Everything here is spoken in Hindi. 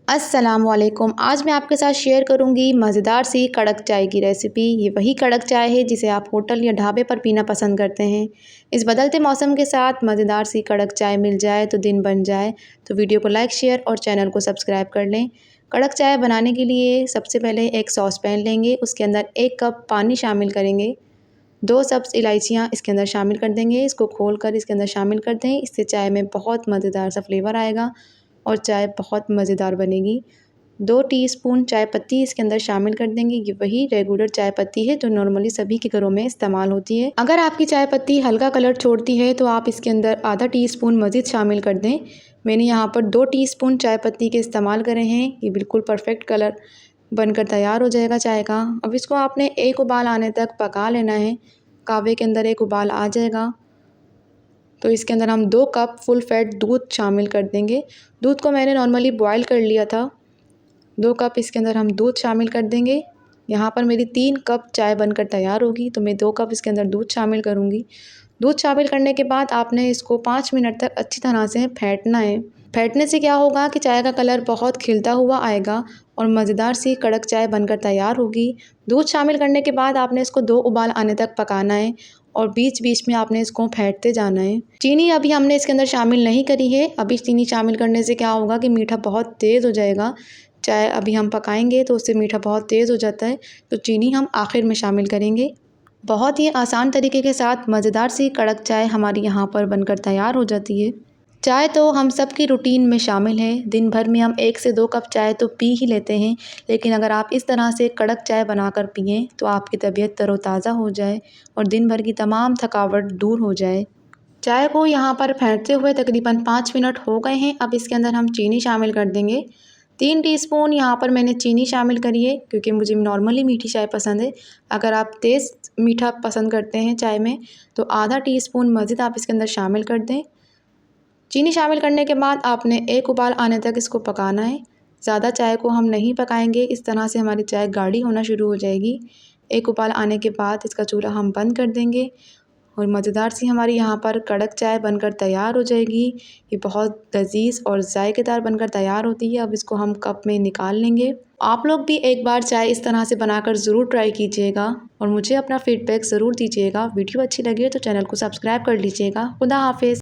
अस्सलामुअलैकुम। आज मैं आपके साथ शेयर करूंगी मज़ेदार सी कड़क चाय की रेसिपी। ये वही कड़क चाय है जिसे आप होटल या ढाबे पर पीना पसंद करते हैं। इस बदलते मौसम के साथ मज़ेदार सी कड़क चाय मिल जाए तो दिन बन जाए। तो वीडियो को लाइक, शेयर और चैनल को सब्सक्राइब कर लें। कड़क चाय बनाने के लिए सबसे पहले एक सॉस पैन लेंगे, उसके अंदर 1 कप पानी शामिल करेंगे। 2 सब्ज़ इलायचियाँ इसके अंदर शामिल कर देंगे। इसको खोल कर इसके अंदर शामिल कर दें। इससे चाय में बहुत मज़ेदार सा फ्लेवर आएगा और चाय बहुत मज़ेदार बनेगी। 2 टीस्पून चाय पत्ती इसके अंदर शामिल कर देंगे। ये वही रेगुलर चाय पत्ती है जो नॉर्मली सभी के घरों में इस्तेमाल होती है। अगर आपकी चाय पत्ती हल्का कलर छोड़ती है तो आप इसके अंदर आधा टीस्पून मज़ीद शामिल कर दें। मैंने यहाँ पर 2 टीस्पून चाय पत्ती के इस्तेमाल करे हैं। ये बिल्कुल परफेक्ट कलर बनकर तैयार हो जाएगा चाय का। अब इसको आपने एक उबाल आने तक पका लेना है। कहवे के अंदर एक उबाल आ जाएगा तो इसके अंदर हम 2 कप फुल फैट दूध शामिल कर देंगे। दूध को मैंने नॉर्मली बॉयल कर लिया था। 2 कप इसके अंदर हम दूध शामिल कर देंगे। यहाँ पर मेरी 3 कप चाय बनकर तैयार होगी तो मैं 2 कप इसके अंदर दूध शामिल करूँगी। दूध शामिल करने के बाद आपने इसको 5 मिनट तक अच्छी तरह से फेंटना है। फेंटने से क्या होगा कि चाय का कलर बहुत खिलता हुआ आएगा और मज़ेदार सी कड़क चाय बनकर तैयार होगी। दूध शामिल करने के बाद आपने इसको 2 उबाल आने तक पकाना है और बीच बीच में आपने इसको फेंटते जाना है। चीनी अभी हमने इसके अंदर शामिल नहीं करी है। अभी चीनी शामिल करने से क्या होगा कि मीठा बहुत तेज़ हो जाएगा। चाय अभी हम पकाएंगे तो उससे मीठा बहुत तेज़ हो जाता है, तो चीनी हम आखिर में शामिल करेंगे। बहुत ही आसान तरीके के साथ मज़ेदार सी कड़क चाय हमारी यहाँ पर बनकर तैयार हो जाती है। चाय तो हम सब की रूटीन में शामिल है। दिन भर में हम 1 से 2 कप चाय तो पी ही लेते हैं, लेकिन अगर आप इस तरह से कड़क चाय बनाकर पिएँ तो आपकी तबीयत तरोताज़ा हो जाए और दिन भर की तमाम थकावट दूर हो जाए। चाय को यहाँ पर फेंटते हुए तकरीबन 5 मिनट हो गए हैं। अब इसके अंदर हम चीनी शामिल कर देंगे। 3 टीस्पून यहाँ पर मैंने चीनी शामिल करी है क्योंकि मुझे नॉर्मली मीठी चाय पसंद है। अगर आप तेज़ मीठा पसंद करते हैं चाय में तो आधा टीस्पून मज़ीद आप इसके अंदर शामिल कर दें। चीनी शामिल करने के बाद आपने एक उबाल आने तक इसको पकाना है। ज़्यादा चाय को हम नहीं पकाएंगे, इस तरह से हमारी चाय गाढ़ी होना शुरू हो जाएगी। एक उबाल आने के बाद इसका चूल्हा हम बंद कर देंगे और मज़ेदार सी हमारी यहाँ पर कड़क चाय बनकर तैयार हो जाएगी। ये बहुत लज़ीज़ और ज़ायकेदार बनकर तैयार होती है। अब इसको हम कप में निकाल लेंगे। आप लोग भी एक बार चाय इस तरह से बनाकर ज़रूर ट्राई कीजिएगा और मुझे अपना फ़ीडबैक ज़रूर दीजिएगा। वीडियो अच्छी लगी हो तो चैनल को सब्सक्राइब कर लीजिएगा। खुदा हाफ़िज़।